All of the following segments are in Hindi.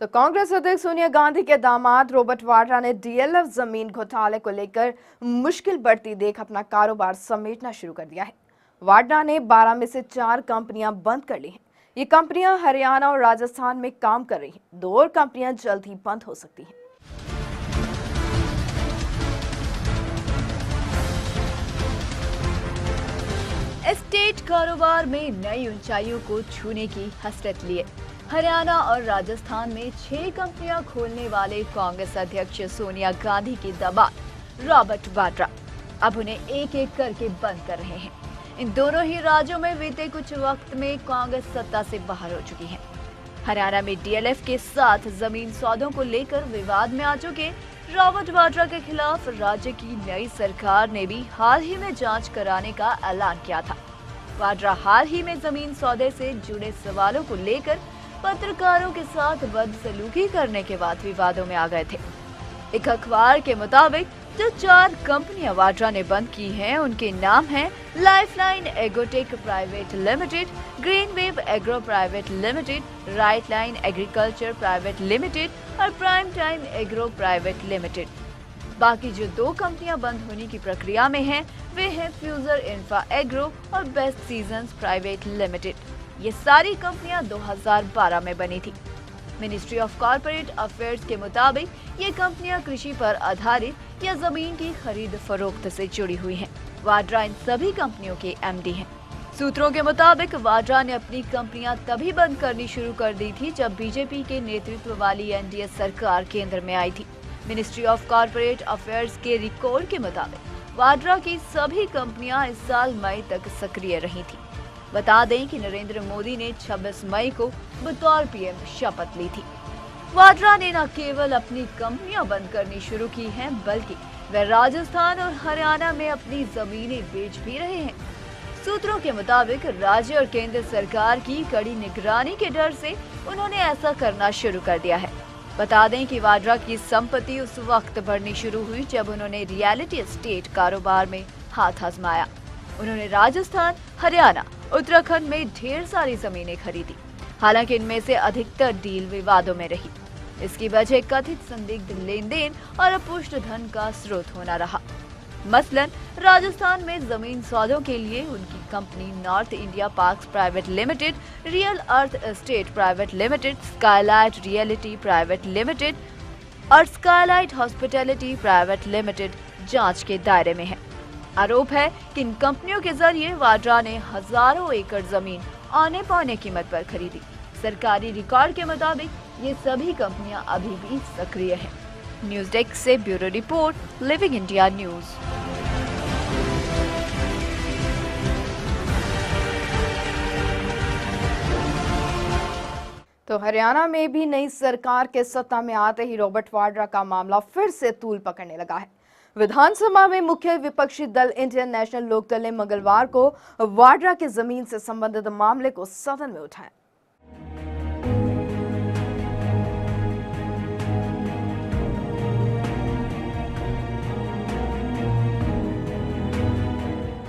तो कांग्रेस अध्यक्ष सोनिया गांधी के दामाद रॉबर्ट वाड्रा ने डीएलएफ जमीन घोटाले को लेकर मुश्किल बढ़ती देख अपना कारोबार समेटना शुरू कर दिया है। वाड्रा ने 12 में से 4 कंपनियां बंद कर ली हैं। ये कंपनियां हरियाणा और राजस्थान में काम कर रही हैं। 2 और कंपनियां जल्द ही बंद हो सकती हैं। एस्टेट कारोबार में नई ऊंचाइयों को छूने की हसरत लिए हरियाणा और राजस्थान में 6 कंपनियां खोलने वाले कांग्रेस अध्यक्ष सोनिया गांधी की दामाद रॉबर्ट वाड्रा अब उन्हें एक एक करके बंद कर रहे हैं। इन दोनों ही राज्यों में बीते कुछ वक्त में कांग्रेस सत्ता से बाहर हो चुकी है। हरियाणा में डीएलएफ के साथ जमीन सौदों को लेकर विवाद में आ चुके रॉबर्ट वाड्रा के खिलाफ राज्य की नई सरकार ने भी हाल ही में जांच कराने का ऐलान किया था। वाड्रा हाल ही में जमीन सौदे से जुड़े सवालों को लेकर पत्रकारों के साथ बदसलूकी करने के बाद विवादों में आ गए थे। एक अखबार के मुताबिक जो 4 कंपनियां वाड्रा ने बंद की हैं, उनके नाम हैं lifeline agrotech private limited, green wave agro private limited, right line agriculture private limited और prime time agro private limited. बाकी जो 2 कंपनियां बंद होने की प्रक्रिया में हैं, वे हैं फ्यूजर इंफ्रा एग्रो और बेस्ट सीजन्स प्राइवेट लिमिटेड। ये सारी कंपनियां 2012 में बनी थी। मिनिस्ट्री ऑफ कॉर्पोरेट अफेयर्स के मुताबिक ये कंपनियां कृषि पर आधारित या जमीन की खरीद फरोख्त से जुड़ी हुई हैं। वाड्रा इन सभी कंपनियों के एमडी हैं। सूत्रों के मुताबिक वाड्रा ने अपनी कंपनियां तभी बंद करनी शुरू कर दी थी जब बीजेपी के नेतृत्व वाली एनडीए सरकार केंद्र में आई थी। मिनिस्ट्री ऑफ कॉर्पोरेट अफेयर्स के रिकॉर्ड के मुताबिक वाड्रा की सभी कंपनियां इस साल मई तक सक्रिय रही थी। बता दें कि नरेंद्र मोदी ने 26 मई को बतौर पीएम शपथ ली थी। वाड्रा ने न केवल अपनी कंपनियां बंद करनी शुरू की हैं, बल्कि वे राजस्थान और हरियाणा में अपनी जमीनें बेच भी रहे हैं। सूत्रों के मुताबिक राज्य और केंद्र सरकार की कड़ी निगरानी के डर से उन्होंने ऐसा करना शुरू कर दिया है। बता दें कि वाड्रा की संपत्ति उस वक्त बढ़नी शुरू हुई जब उन्होंने रियलिटी एस्टेट कारोबार में हाथ आजमाया। उन्होंने राजस्थान, हरियाणा, उत्तराखंड में ढेर सारी जमीनें खरीदी। हालांकि इनमें से अधिकतर डील विवादों में रही। इसकी वजह कथित संदिग्ध लेन देन और अपुष्ट धन का स्रोत होना रहा। मसलन राजस्थान में जमीन सौदों के लिए उनकी company north India parks private limited, real earth estate private limited, skylight reality private limited और स्काईलाइट हॉस्पिटैलिटी प्राइवेट लिमिटेड जांच के दायरे में है। आरोप है कि इन कंपनियों के जरिए वाड्रा ने हजारों एकड़ जमीन औने पौने कीमत पर खरीदी। सरकारी रिकॉर्ड के मुताबिक ये सभी कंपनियां अभी भी सक्रिय हैं। न्यूज डेस्क से bureau report, living India news. तो हरियाणा में भी नई सरकार के सत्ता में आते ही रॉबर्ट वाड्रा का मामला फिर से तूल पकड़ने लगा है। विधानसभा में मुख्य विपक्षी दल इंडियन नेशनल लोकदल ने मंगलवार को वाड्रा की जमीन से संबंधित मामले को सदन में उठाया।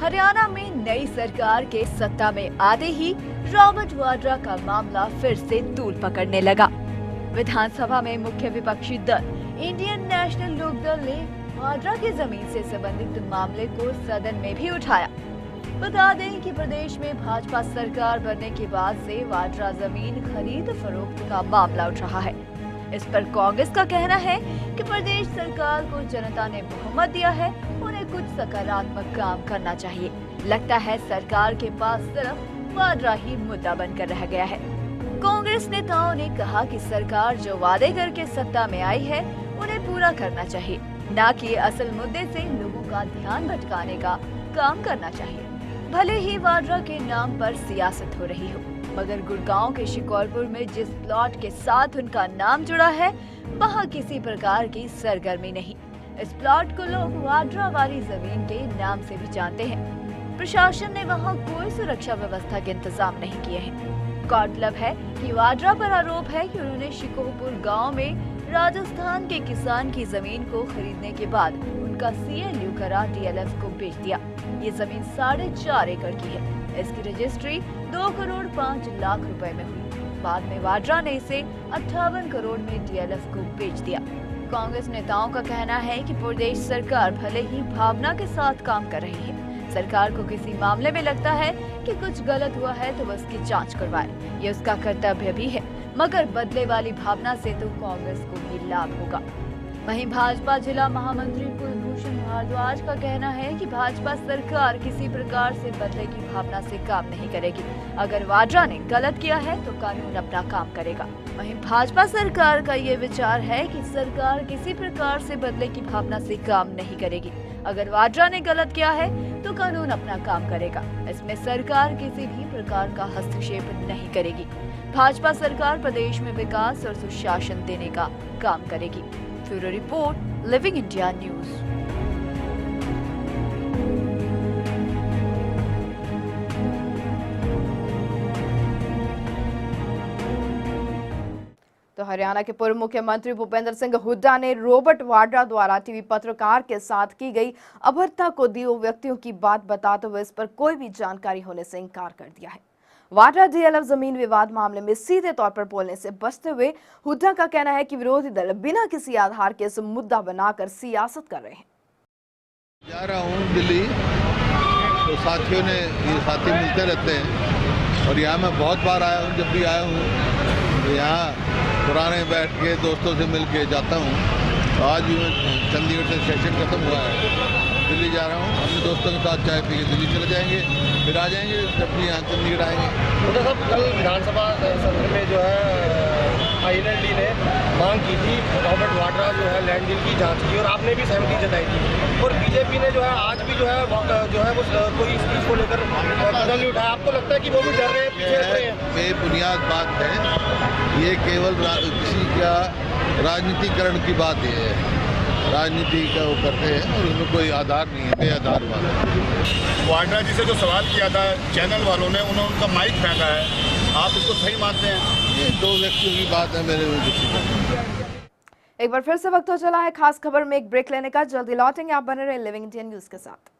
हरियाणा में नई सरकार के सत्ता में आते ही रॉबर्ट वाड्रा का मामला फिर से तूल पकड़ने लगा। विधानसभा में मुख्य विपक्षी दल इंडियन नेशनल लोकदल ने वाड्रा की जमीन से संबंधित मामले को सदन में भी उठाया। बता दें कि प्रदेश में भाजपा सरकार बनने के बाद से वाड्रा जमीन खरीद फरोख्त का मामला उठ रहा है। इस पर कांग्रेस का कहना है कि प्रदेश सरकार को जनता ने बहुमत दिया है, उन्हें कुछ सकारात्मक काम करना चाहिए। लगता है सरकार के पास सिर्फ वाड्रा ही मुद्दा बनकर रह गया है। कांग्रेस नेताओं ने कहा कि सरकार जो वादे करके सत्ता में आई है, उन्हें पूरा करना चाहिए, न कि असल मुद्दे से लोगों का ध्यान भटकाने का काम करना चाहिए। भले ही वाड्रा के नाम पर सियासत हो रही हो, मगर गुड़गांव के शिकोरपुर में जिस प्लॉट के साथ उनका नाम जुड़ा है, वहाँ किसी प्रकार की सरगर्मी नहीं। इस प्लॉट को लोग वाड्रा वाली जमीन के नाम से भी जानते हैं। प्रशासन ने वहाँ कोई सुरक्षा व्यवस्था के इंतजाम नहीं किए हैं। गौरतलब है कि वाड्रा पर आरोप है कि उन्होंने शिकोरपुर गाँव में राजस्थान के किसान की जमीन को खरीदने के बाद उनका CLU करा DLF को बेच दिया। ये जमीन 4.5 एकड़ की है। इसकी रजिस्ट्री 2 करोड़ 5 लाख रुपए में हुई। बाद में वाड्रा ने इसे 58 करोड़ में डीएलएफ को बेच दिया। कांग्रेस नेताओं का कहना है कि प्रदेश सरकार भले ही भावना के साथ काम कर रही है, सरकार को किसी मामले में लगता है कि कुछ गलत हुआ है तो उसकी जांच करवाए, ये उसका कर्तव्य भी है, मगर बदले वाली भावना से तो कांग्रेस को भी लाभ होगा। वहीं भाजपा जिला महामंत्री कुलभूषण भारद्वाज का कहना है कि भाजपा सरकार किसी प्रकार से बदले की भावना से काम नहीं करेगी। अगर वाड्रा ने गलत किया है तो कानून अपना काम करेगा। वहीं भाजपा सरकार का ये विचार है कि सरकार किसी प्रकार से बदले की भावना से काम नहीं करेगी। अगर वाड्रा ने गलत किया है तो कानून अपना काम करेगा। इसमें सरकार किसी भी प्रकार का हस्तक्षेप नहीं करेगी। भाजपा सरकार प्रदेश में विकास और सुशासन देने का काम करेगी। Bureau report, living India news. तो हरियाणा के पूर्व मुख्यमंत्री भूपेंद्र सिंह हुड्डा ने रॉबर्ट वाड्रा द्वारा टीवी पत्रकार के साथ की गई अभद्रता को दो व्यक्तियों की बात बताते हुए इस पर कोई भी जानकारी होने से इनकार कर दिया है। वाड्रा डीएलएफ जमीन विवाद मामले में सीधे तौर पर बोलने से बचते हुए हुड्डा का कहना है कि विरोधी दल बिना किसी आधार के इस मुद्दा बनाकर सियासत कर रहे हैं। जा रहा हूँ दिल्ली, तो साथियों ने ये साथी मिलते रहते हैं और यहाँ मैं बहुत बार आया हूँ। जब भी आया हूँ तो यहाँ पुराने बैठ के दोस्तों से मिल के जाता हूँ। तो आज भी मैं चंडीगढ़ से सेशन खत्म हुआ है, दिल्ली जा रहा हूँ। अपने दोस्तों के साथ चाय पी के दिल्ली चले जाएंगे, फिर आ जाएंगे जब भी यहाँ चंडीगढ़ आएंगे। तो साहब कल विधानसभा सत्र में जो है आईएनएलडी ने मांग की थी रॉबर्ट वाड्रा जो है लैंड डील की जांच की और आपने भी सहमति जताई थी, और बीजेपी ने जो है आज भी जो है वो कोई इस चीज को लेकर कदम नहीं उठाया। आपको लगता है कि वो भी डर रहे हैं, पीछे हट रहे हैं? बेबुनियाद बात है ये, केवल किसी का राजनीतिकरण की बात ये है। राजनीति का वो करते हैं और उसमें कोई आधार नहीं है, बेआधार बात है। वाड्रा जी से जो सवाल किया था चैनल वालों ने, उन्होंने उनका माइक फेंका है, आप इसको सही मानते हैं? ये दो व्यक्तियों की बात है मेरे में। एक बार फिर से वक्त हो चला है खास खबर में एक ब्रेक लेने का। जल्दी लौटेंगे, आप बने रहे लिविंग इंडिया न्यूज के साथ।